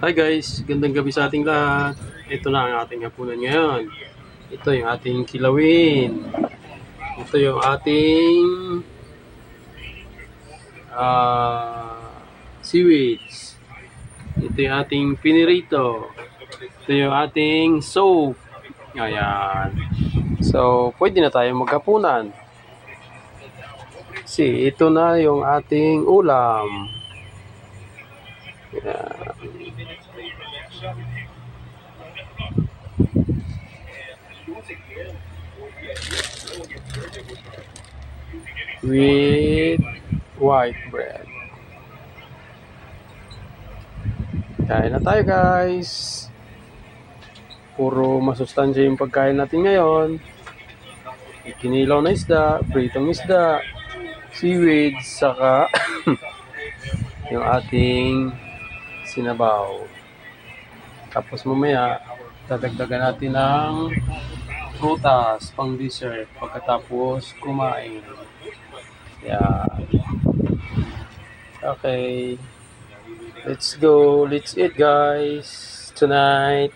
Hi guys, gandang gabi sa ating lahat. Ito na ang ating hapunan ngayon. Ito yung ating kilawin. Ito yung ating seaweeds. Ito yung ating pinirito. Ito yung ating soup. Ayan. So, pwede na tayo maghapunan. Kasi ito na yung ating ulam. Ayan. With white bread. Kain na tayo guys. Puro masustansya yung pagkain natin ngayon. Kinilaw na isda, pritong isda, seaweed, saka yung ating sinabaw. Tapos mamaya, dadagdagan natin ng prutas pang dessert pagkatapos kumain. Yan. Okay. Let's go. Let's eat guys. Tonight.